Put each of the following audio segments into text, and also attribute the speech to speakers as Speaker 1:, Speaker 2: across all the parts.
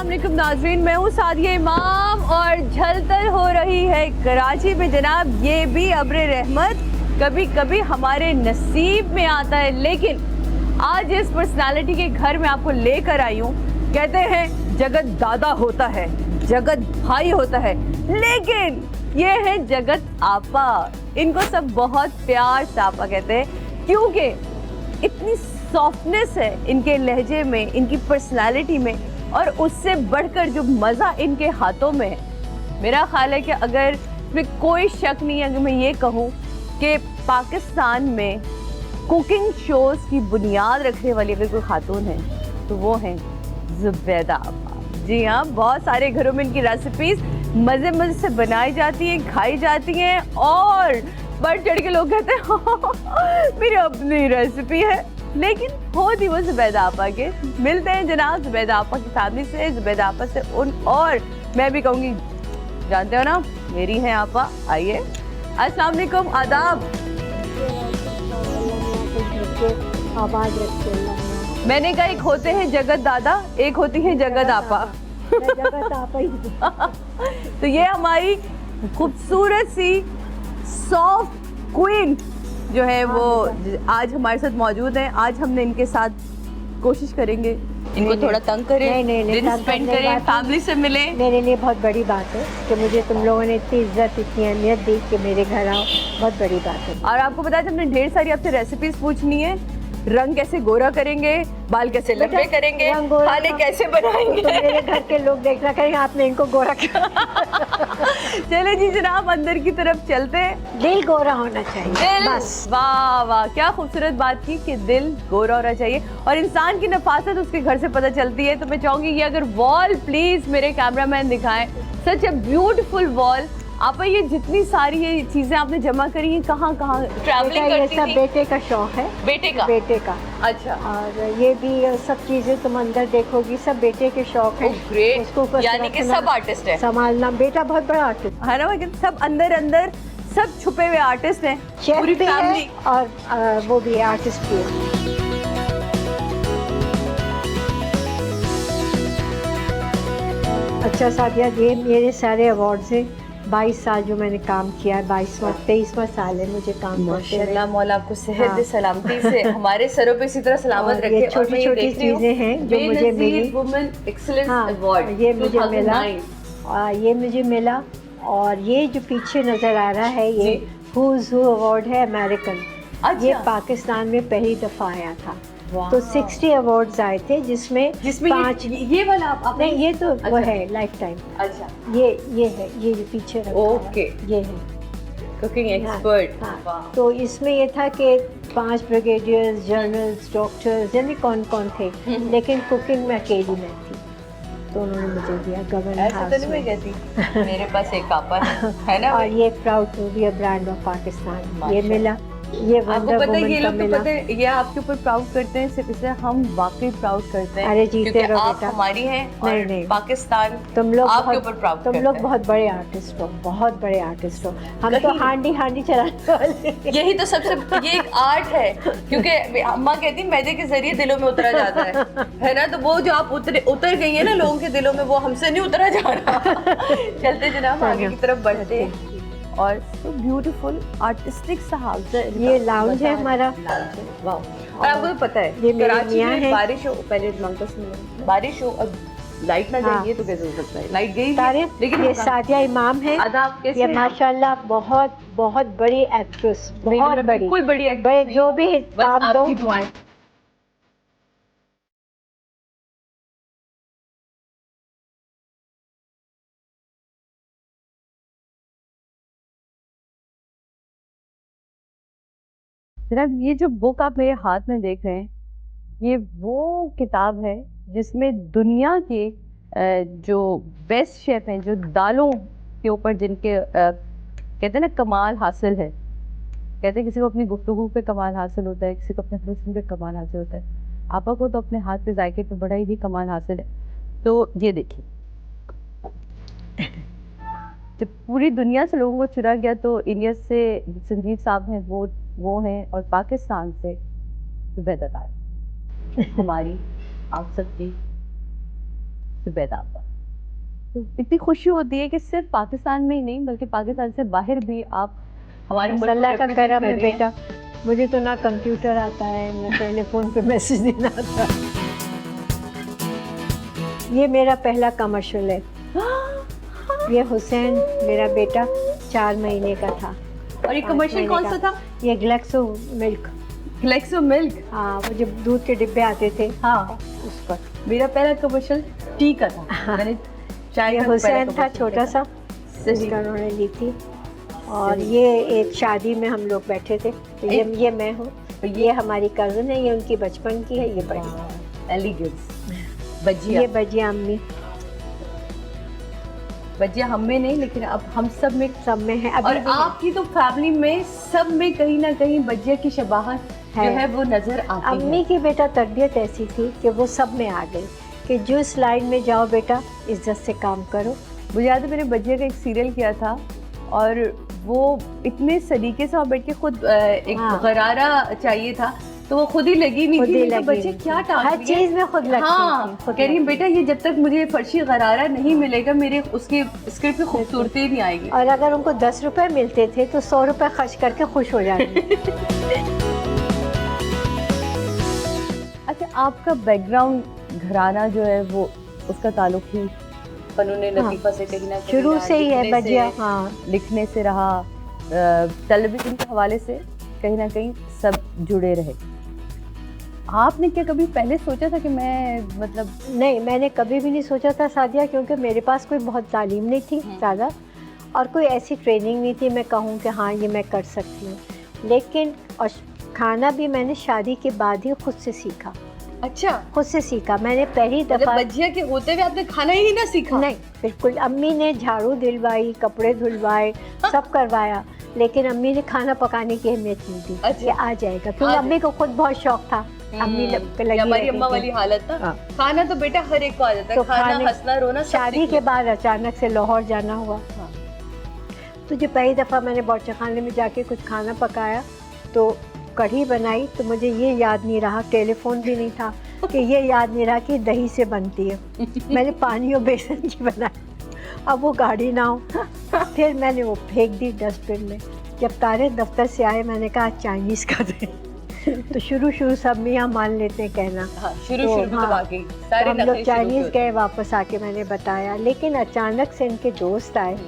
Speaker 1: अस्सलाम वालेकुम नाज़रीन, मैं हूँ सादिया इमाम और झलतर हो रही है कराची में जनाब। ये भी अब्र रहमत कभी कभी हमारे नसीब में आता है, लेकिन आज इस पर्सनालिटी के घर में आपको लेकर आई हूँ। कहते हैं जगत दादा होता है, जगत भाई होता है, लेकिन ये है जगत आपा। इनको सब बहुत प्यार से आपा कहते हैं, क्योंकि इतनी सॉफ्टनेस है इनके लहजे में, इनकी पर्सनालिटी में, और उससे बढ़कर जो मज़ा इनके हाथों में है। मेरा ख्याल है कि अगर इसमें कोई शक नहीं है, अगर मैं ये कहूँ कि पाकिस्तान में कुकिंग शोज़ की बुनियाद रखने वाली अगर कोई खातून है तो वो हैं ज़ुबैदा आपा। जी हाँ, बहुत सारे घरों में इनकी रेसिपीज़ मज़े मज़े से बनाई जाती हैं, खाई जाती हैं, और बढ़ चढ़ के लोग कहते हैं मेरी अपनी रेसिपी है, लेकिन होती वो ज़ुबैदा आपा के। मिलते हैं जनाब ज़ुबैदा आपा की फैमिली से, ज़ुबैदा आपा से और मैं भी कहूँगी, जानते हो ना मेरी हैं आपा। आइए, अस्सलाम वालेकुम, आदाब।
Speaker 2: आवाज रखते।
Speaker 1: मैंने कहा एक होते हैं जगत दादा, एक होती है जगत आपा।
Speaker 2: जगत आपा ही।
Speaker 1: तो ये हमारी खूबसूरत सी सॉफ्ट क्वीन जो है वो आज हमारे साथ मौजूद है। आज हमने इनके साथ कोशिश करेंगे इनको थोड़ा तंग करें, दिन स्पेंड करें, फैमिली से मिले।
Speaker 2: मेरे लिए बहुत बड़ी बात है कि मुझे तुम लोगों ने इतनी इज्जत, इतनी अहमियत दी कि मेरे घर आओ, बहुत बड़ी बात है।
Speaker 1: और आपको पता है हमने ढेर सारी आपसे रेसिपीज पूछनी है। रंग कैसे गोरा करेंगे, बाल कैसे लंबे करेंगे, खाने कैसे बनाएंगे।
Speaker 2: तो मेरे घर के लोग देखना करेंगे आपने इनको गोरा किया।
Speaker 1: चले जी जनाब, अंदर की तरफ चलते हैं।
Speaker 2: दिल गोरा होना चाहिए,
Speaker 1: दिल,
Speaker 2: बस।
Speaker 1: वाह वाह, क्या खूबसूरत बात की कि दिल गोरा होना चाहिए, और इंसान की नफासत उसके घर से पता चलती है। तो मैं चाहूंगी ये अगर वॉल प्लीज मेरे कैमरामैन दिखाएं, सच ए ब्यूटीफुल वॉल। आप ये जितनी सारी ये चीजें आपने जमा करी हैं, कहाँ कहाँ ट्रैवलिंग करती
Speaker 2: सब
Speaker 1: थी?
Speaker 2: बेटे का शौक है।
Speaker 1: बेटे का?
Speaker 2: बेटे का।
Speaker 1: अच्छा।
Speaker 2: और ये भी सब चीजें तुम अंदर देखोगी, सब बेटे के शौक है।
Speaker 1: ग्रेट, यानी कि सब आर्टिस्ट है।
Speaker 2: संभालना, बेटा बहुत बड़ा आर्टिस्ट
Speaker 1: है ना, सब अंदर अंदर सब छुपे हुए आर्टिस्ट हैं, पूरी
Speaker 2: भी
Speaker 1: फैमिली।
Speaker 2: है और वो भी आर्टिस्ट भी है। अच्छा सादिया, ये मेरे सारे अवार्ड्स हैं। 22 साल जो मैंने काम किया है, 23वां साल है मुझे काम करते हुए।
Speaker 1: माशाल्लाह, मौला आपको सेहत दे, सलामती से हमारे सरों पे इसी तरह सलामत रखे।
Speaker 2: ये छोटी छोटी चीजें हैं जो मुझे मिली।
Speaker 1: वुमेन एक्सीलेंस अवार्ड
Speaker 2: ये मुझे मिला, ये मुझे मिला। और ये जो पीछे नजर आ रहा है ये हुज़ हू अवार्ड है, अमेरिकन। ये पाकिस्तान में पहली दफा आया था। तो 60 अवार्ड्स आए थे, जिसमें 5
Speaker 1: ये वाला आप
Speaker 2: नहीं, ये तो वो है लाइफ टाइम।
Speaker 1: अच्छा,
Speaker 2: ये है, ये जो पीछे रखा
Speaker 1: ओके,
Speaker 2: ये है
Speaker 1: कुकिंग एक्सपर्ट।
Speaker 2: हाँ। तो इसमें ये था कि 5 ब्रिगेडियर्स, जनरल्स, डॉक्टर्स, यानी कौन कौन थे, लेकिन कुकिंग में अकेली मैं थी, तो उन्होंने मुझे दिया गवर्नर हाउस
Speaker 1: ऐसे तो नहीं कहती मेरे पास एक पापा है ना।
Speaker 2: और ये proud to be a brand of Pakistan ये मिला। ये
Speaker 1: आपको पता है, ये लोग तो पता है, ये आपके ऊपर प्राउड करते हैं, सिर्फ इसलिए हम वाकई प्राउड करते हैं।
Speaker 2: अरे जीते रहो
Speaker 1: आप
Speaker 2: बेटा,
Speaker 1: हमारी हैं और
Speaker 2: नहीं।
Speaker 1: पाकिस्तान
Speaker 2: तुम लोग
Speaker 1: आपके ऊपर प्राउड
Speaker 2: तुम लोग बहुत बड़े आर्टिस्ट हो, बहुत बड़े आर्टिस्ट हो। हम तो हांडी चलाने वाले।
Speaker 1: यही तो सबसे, ये एक आर्ट है, क्योंकि अम्मा कहती मैदे के जरिए दिलों में उतरा जाता है ना। तो वो जो आप उतर गई है ना लोगों के दिलों में, वो हमसे नहीं उतरा जा रहा। चलते जनाब आगे की तरफ बढ़ते हैं। और तो ब्यूटीफुल आर्टिस्टिक सा हाउस है,
Speaker 2: ये लाउंज है हमारा।
Speaker 1: वाह। और आपको तो पता है
Speaker 2: ये
Speaker 1: कराची में बारिश हो, पहले बारिश हो और लाइट ना जाए तो कैसे हो सकता है? लाइट गई, लेकिन
Speaker 2: ये सादिया इमाम है। ये माशाल्लाह बहुत बहुत बड़ी एक्ट्रेस, बहुत बड़ी,
Speaker 1: कोई बड़ी
Speaker 2: जो भी काम दो।
Speaker 1: जनाब, ये जो बुक आप मेरे हाथ में देख रहे हैं, ये वो किताब है जिसमें दुनिया के जो बेस्ट शेफ हैं, जो दालों के ऊपर जिनके कहते हैं ना कमाल हासिल है। कहते हैं किसी को अपनी गुफ्तगू पे कमाल हासिल होता है, किसी को अपने हुस्न पे कमाल हासिल होता है। आपा को तो अपने हाथ पे जायके पे बड़ा ही कमाल हासिल है। तो ये देखिए, जब पूरी दुनिया से लोगों को चुना गया तो इंडिया से संजीव साहब हैं, वो हैं, और पाकिस्तान से ज़ुबैदा हमारी आप सबकी जुबैदा आपा, तो इतनी खुशी होती है कि सिर्फ पाकिस्तान में ही नहीं बल्कि पाकिस्तान से बाहर भी आप हमारे मुल्क को
Speaker 2: अल्लाह का
Speaker 1: represent
Speaker 2: करम
Speaker 1: कर
Speaker 2: है
Speaker 1: रही हैं।
Speaker 2: बेटा, मुझे तो ना कंप्यूटर आता है ना टेलीफोन पे मैसेज देना आता है। ये मेरा पहला कमर्शियल है। ये हुसैन मेरा बेटा 4 महीने का था।
Speaker 1: और ये
Speaker 2: 5
Speaker 1: कमर्शियल कौन
Speaker 2: महीने
Speaker 1: सा
Speaker 2: का।
Speaker 1: था?
Speaker 2: ये ग्लैक्सो मिल्क।
Speaker 1: Glaxo milk.
Speaker 2: हाँ, वो जब दूध के डिब्बे आते थे
Speaker 1: हाँ,
Speaker 2: उस पर।
Speaker 1: मेरा पहला कमर्शियल टी का था।
Speaker 2: हाँ।
Speaker 1: मैंने चाय
Speaker 2: ये
Speaker 1: का
Speaker 2: हुसैन
Speaker 1: पहला
Speaker 2: था
Speaker 1: commercial
Speaker 2: छोटा
Speaker 1: देखा।
Speaker 2: सा,
Speaker 1: सही।
Speaker 2: उसका उन्होंने ली थी। और
Speaker 1: सही।
Speaker 2: ये एक शादी में हम लोग बैठे थे, तो ये मैं हूँ, ये हमारी कज़न है, ये उनकी बचपन की है, ये बड़ी।
Speaker 1: एलिगेंस बजिया।
Speaker 2: ये बजिया अम्मी
Speaker 1: बजिया हम में नहीं लेकिन अब हम सब में।
Speaker 2: सब में है। अभी
Speaker 1: और
Speaker 2: भी है।
Speaker 1: आपकी तो फैमिली में सब में कहीं ना कहीं बजिया की शबाहत जो
Speaker 2: है।
Speaker 1: है वो नजर आती
Speaker 2: अम्मी
Speaker 1: है।
Speaker 2: की बेटा तरबियत ऐसी थी कि वो सब में आ गई कि जिस लाइन में जाओ बेटा इज्जत से काम करो।
Speaker 1: मुझे याद है मैंने बजिया का एक सीरियल किया था और वो इतने सलीके से वहाँ बैठ के खुद एक
Speaker 2: हाँ।
Speaker 1: गरारा चाहिए था तो वो खुद ही लगी नहीं
Speaker 2: खुद
Speaker 1: थी।
Speaker 2: ही
Speaker 1: मैं तो
Speaker 2: लगी
Speaker 1: बच्चे
Speaker 2: हुई
Speaker 1: क्या
Speaker 2: थी।
Speaker 1: टाल
Speaker 2: हर
Speaker 1: रही है?
Speaker 2: चीज में खुद लगती
Speaker 1: हाँ,
Speaker 2: थी, खुद
Speaker 1: कह रही है
Speaker 2: लगती
Speaker 1: बेटा ये जब तक मुझे फर्शी गरारा नहीं मिलेगा मेरे उसके स्क्रिप्ट की खूबसूरती नहीं आएगी।
Speaker 2: और अगर उनको 10 रुपए मिलते थे तो 100 रुपए खर्च करके खुश हो जाती।
Speaker 1: अच्छा, आपका बैकग्राउंड घराना जो है वो उसका ताल्लुक ही फनून लतीफ़ा से कहीं ना कहीं
Speaker 2: शुरू
Speaker 1: रहा,
Speaker 2: से ही है
Speaker 1: लिखने से-
Speaker 2: बजिया। हाँ,
Speaker 1: लिखने से रहा, टेलीविज़न के हवाले से कहीं ना कहीं सब जुड़े रहे। आपने क्या कभी पहले सोचा था कि मैं मतलब
Speaker 2: नहीं, मैंने कभी भी नहीं सोचा था सादिया, क्योंकि मेरे पास कोई बहुत तालीम नहीं थी ज़्यादा और कोई ऐसी ट्रेनिंग नहीं थी मैं कहूँ कि हाँ ये मैं कर सकती हूँ। लेकिन और खाना भी मैंने शादी के बाद ही खुद से सीखा।
Speaker 1: अच्छा,
Speaker 2: खुद से सीखा मैंने पहली
Speaker 1: मतलब
Speaker 2: दफ़ा।
Speaker 1: बजिया के होते हुए आपने खाना ही ना सीखा?
Speaker 2: नहीं, बिल्कुल। अम्मी ने झाड़ू दिलवाई, कपड़े धुलवाए, सब करवाया, लेकिन अम्मी ने खाना पकाने की अहमियत नहीं दी।
Speaker 1: अच्छा।
Speaker 2: ये आ जाएगा, क्योंकि
Speaker 1: आ
Speaker 2: अम्मी को खुद बहुत शौक था। अम्मी पे लगी
Speaker 1: हमारी
Speaker 2: रहती
Speaker 1: अम्मा
Speaker 2: थी।
Speaker 1: वाली हालत था।
Speaker 2: हाँ।
Speaker 1: खाना तो बेटा हर एक को आ जाता है,
Speaker 2: तो
Speaker 1: खाना
Speaker 2: खाने-
Speaker 1: हंसना रोना सब
Speaker 2: शादी
Speaker 1: सीख
Speaker 2: के
Speaker 1: लेते
Speaker 2: बाद अचानक से लाहौर जाना हुआ।
Speaker 1: हाँ।
Speaker 2: तो जो पहली दफ़ा मैंने बावर्ची खाने में जाके कुछ खाना पकाया तो कढ़ी बनाई, तो मुझे ये याद नहीं रहा, टेलीफोन भी नहीं था, कि ये याद नहीं रहा कि दही से बनती है। मैंने पानी और बेसन की बनाई, अब वो गाड़ी ना हो। फिर मैंने वो फेंक दी डस्टबिन में। जब तारे दफ्तर से आए मैंने कहा चाइनीज़ का दे। तो शुरू सब में यहाँ मान लेते हैं कहना।
Speaker 1: हाँ, शुरू
Speaker 2: तो
Speaker 1: शुरू में तो
Speaker 2: हाँ,
Speaker 1: वाकई
Speaker 2: तो
Speaker 1: सारे
Speaker 2: हम
Speaker 1: नखरे
Speaker 2: लोग
Speaker 1: शुरू
Speaker 2: चाइनीज़
Speaker 1: होते
Speaker 2: गए, वापस आके मैंने बताया, लेकिन अचानक से इनके दोस्त आए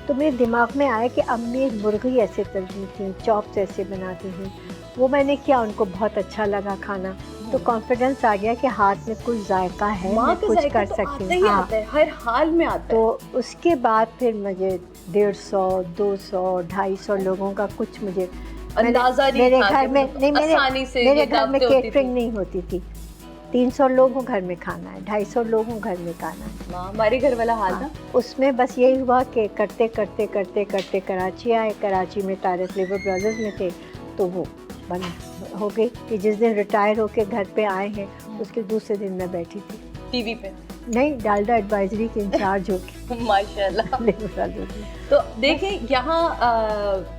Speaker 2: तो मेरे दिमाग में आया कि अम्मी एक मुर्गी ऐसे तलती थी, चॉप्स ऐसे बनाती थी। वो मैंने किया, उनको बहुत अच्छा लगा खाना, तो कॉन्फिडेंस आ गया कि हाथ में कुछ जायका है,
Speaker 1: माँ
Speaker 2: मैं
Speaker 1: का
Speaker 2: कुछ
Speaker 1: जायका
Speaker 2: कर
Speaker 1: तो
Speaker 2: सकती
Speaker 1: आता
Speaker 2: हूँ।
Speaker 1: ही
Speaker 2: हाँ,
Speaker 1: आता है, हर हाल में आता है।
Speaker 2: तो उसके बाद फिर मुझे 150, 200, 250 लोगों का कुछ मुझे
Speaker 1: अंदाजा नहीं
Speaker 2: मेरे
Speaker 1: था
Speaker 2: घर
Speaker 1: कि
Speaker 2: में
Speaker 1: मतलब
Speaker 2: नहीं,
Speaker 1: आसानी से
Speaker 2: मेरे
Speaker 1: ये
Speaker 2: घर में
Speaker 1: दावतें होती
Speaker 2: केटरिंग
Speaker 1: थी।
Speaker 2: नहीं होती थी। 300 लोगों घर में खाना है, 250 लोगों घर में खाना है।
Speaker 1: हाँ, हमारे घर वाला हाल था।
Speaker 2: उसमें बस यही हुआ कि करते करते कराची आए। कराची में तारक लेबर ब्रदर्स में थे, तो वो बंद हो गई कि जिस दिन रिटायर होके घर पे आए हैं उसके दूसरे दिन मैं बैठी थी।
Speaker 1: टीवी पे
Speaker 2: नहीं, डालडा एडवाइजरी के इंचार्ज होके
Speaker 1: माशाल्लाह।
Speaker 2: लेबर ब्रदर्स में।
Speaker 1: तो देखें यहाँ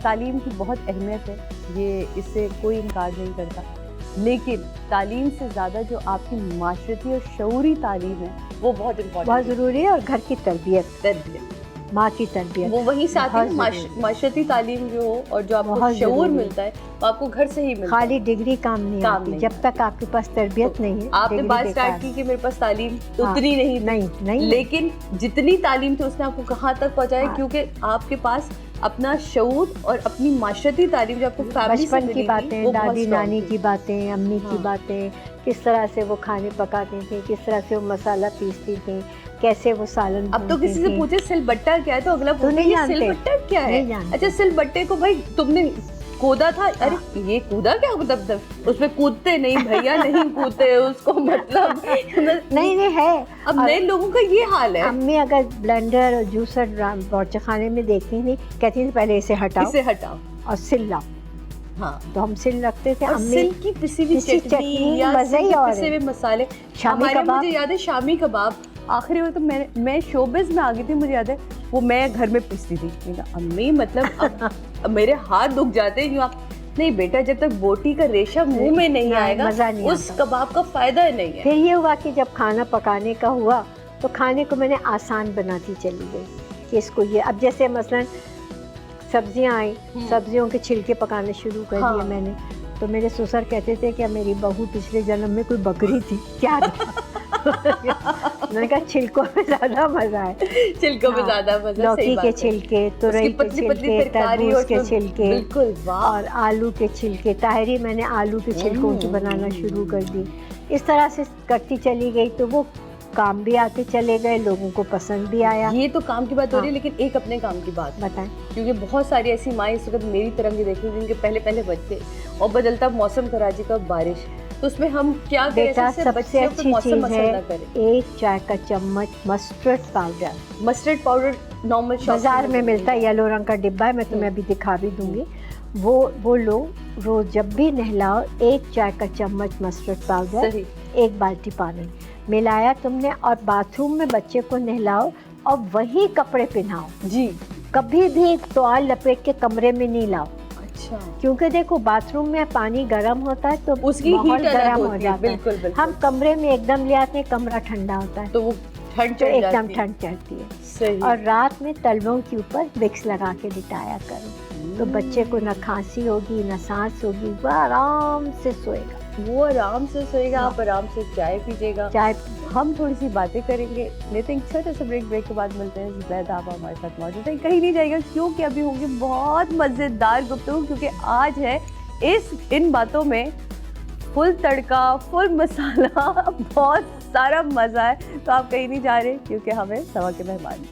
Speaker 1: तालीम की बहुत अहमियत है, ये इससे कोई इनकार नहीं करता, लेकिन तालीम से ज़्यादा जो आपकी माशरती और शऊरी तालीम है वो बहुत इम्पोर्टेंट
Speaker 2: बहुत ज़रूरी है। और घर की तरबियत, माँ की तरबियत,
Speaker 1: वो वही साथ
Speaker 2: बहुत
Speaker 1: है
Speaker 2: ज़रूरी।
Speaker 1: माशरती तालीम जो हो और जो आपको
Speaker 2: बहुत
Speaker 1: शऊर
Speaker 2: ज़रूरी।
Speaker 1: मिलता है वो आपको घर से ही मिलता
Speaker 2: खाली
Speaker 1: है।
Speaker 2: डिग्री काम नहीं
Speaker 1: काम
Speaker 2: आती
Speaker 1: नहीं
Speaker 2: जब तक आपके पास तरबियत नहीं है।
Speaker 1: आपने
Speaker 2: डिग्री
Speaker 1: बात
Speaker 2: बेकार
Speaker 1: स्टार्ट की कि मेरे पास तालीम
Speaker 2: हाँ,
Speaker 1: उतनी नहीं थी।
Speaker 2: नहीं
Speaker 1: लेकिन जितनी तालीम थी उसने आपको कहाँ तक पहुँचाया,
Speaker 2: हाँ।
Speaker 1: क्योंकि आपके पास अपना शऊर और अपनी माशरती तालीम जो आपको फैमिली से
Speaker 2: बचपन
Speaker 1: मिली
Speaker 2: की
Speaker 1: थी,
Speaker 2: बातें,
Speaker 1: वो बहुत
Speaker 2: दादी
Speaker 1: strong
Speaker 2: नानी
Speaker 1: थी।
Speaker 2: की बातें, अम्मी
Speaker 1: हाँ।
Speaker 2: की बातें, किस तरह से वो खाने पकाती थी, किस तरह से वो मसाला पीसती थी, कैसे वो सालन
Speaker 1: अब तो
Speaker 2: भूनती
Speaker 1: किसी से
Speaker 2: थी।
Speaker 1: पूछे सिलबट्टा क्या है तो अगला पूछे
Speaker 2: नहीं
Speaker 1: ये
Speaker 2: जानते।
Speaker 1: सिलबट्टा क्या है।
Speaker 2: नहीं जानते।
Speaker 1: अच्छा, सिलबट्टे को भाई तुमने कूदा था, अरे ये कूदा क्या मतलब उसमें कूदते नहीं भैया, नहीं कूदते उसको मतलब
Speaker 2: नहीं है।
Speaker 1: अब
Speaker 2: और
Speaker 1: नए लोगों का ये हाल है,
Speaker 2: अम्मी अगर ब्लेंडर और जूसर बावर्ची खाने में देखती थी, कहती थी पहले इसे हटाओ
Speaker 1: इसे हटाओ।
Speaker 2: और सिल लाओ।
Speaker 1: हाँ,
Speaker 2: तो हम सिल रखते थे।
Speaker 1: और
Speaker 2: अम्मी
Speaker 1: सिल की पिसी हुई
Speaker 2: पिसी
Speaker 1: चटनी
Speaker 2: चटनी,
Speaker 1: या
Speaker 2: मज़ा ही
Speaker 1: सिल के
Speaker 2: और
Speaker 1: पिसे
Speaker 2: है।
Speaker 1: हुए मसाले।
Speaker 2: शामी
Speaker 1: हमारे
Speaker 2: कबाब।
Speaker 1: मुझे याद है शामी कबाब आखिरी में तो मैं शोबिज में आ गई थी, मुझे याद है वो मैं घर में पीसती थी। मैंने कहा अम्मी मतलब अब मेरे हाथ दुख जाते हैं क्यों। नहीं बेटा, जब तक बोटी का रेशा मुंह में नहीं आएगा
Speaker 2: मज़ा नहीं
Speaker 1: उस
Speaker 2: आता।
Speaker 1: कबाब का फायदा नहीं है।
Speaker 2: फिर ये हुआ कि जब खाना पकाने का हुआ तो खाने को मैंने आसान बनाती चली गई कि इसको ये, अब जैसे मसलन सब्जियां आई, सब्जियों के छिलके पकाने शुरू कर दिए मैंने। तो मेरे ससुर कहते थे कि मेरी बहू पिछले जन्म में कोई बकरी थी क्या मैंने कहा छिलकों में ज़्यादा मज़ा है,
Speaker 1: छिलकों में ज़्यादा मज़ा।
Speaker 2: लौकी के छिलके, तुरई के छिलके, तरबूज के छिलके,
Speaker 1: बिल्कुल
Speaker 2: और आलू के छिलके। ताहरी मैंने आलू के छिलकों की बनाना शुरू कर दी। इस तरह से करती चली गई तो वो काम भी आते चले गए, लोगों को पसंद भी आया।
Speaker 1: ये तो काम की बात हो रही है, लेकिन एक अपने काम की बात
Speaker 2: बताएं।
Speaker 1: क्योंकि बहुत सारी ऐसी माएँ इस वक्त मेरी तरह की देख रही हैं जिनके पहले बच्चे, और बदलता मौसम कराची का, बारिश, तो उसमें हम क्या करें?
Speaker 2: बेटा सबसे अच्छी चीज़ है एक चाय का चम्मच mustard powder.
Speaker 1: Mustard powder normal
Speaker 2: बाजार में मिलता है, येलो रंग का डिब्बा है, मैं तुम्हें अभी दिखा भी दूंगी। वो लो, रोज जब भी नहलाओ एक चाय का चम्मच मस्टर्ड पाउडर, एक बाल्टी पानी मिलाया तुमने, और बाथरूम में बच्चे को नहलाओ और वही कपड़े पहनाओ जी। कभी भी टॉवल लपेट के कमरे में नहीं लाओ। अच्छा। क्योंकि देखो बाथरूम में पानी गर्म होता है तो
Speaker 1: उसकी
Speaker 2: माहौल गर्म हो जाता है।
Speaker 1: बिल्कुल, बिल्कुल।
Speaker 2: हम कमरे में एकदम ले आते हैं, कमरा ठंडा होता है
Speaker 1: तो वो ठंड
Speaker 2: तो एकदम ठंड चढ़ती है।
Speaker 1: सही।
Speaker 2: और रात में तलवों के ऊपर विक्स लगा के लिटाया करो तो बच्चे को न खांसी होगी न सांस होगी, वो आराम से सोएगा। आप
Speaker 1: आराम से चाय पीजिएगा।
Speaker 2: चाय
Speaker 1: हम थोड़ी सी बातें करेंगे, लेते हैं छोटे से ब्रेक के बाद मिलते हैं। ज़ुबैद आप हमारे साथ मौजूद हैं, कहीं नहीं जाएगा क्योंकि अभी होंगे बहुत मज़ेदार गुफ्तगू, क्योंकि आज है इन बातों में फुल तड़का, फुल मसाला, बहुत सारा मज़ा है। तो आप कहीं नहीं जा रहे क्योंकि हमें सवा के मेहमान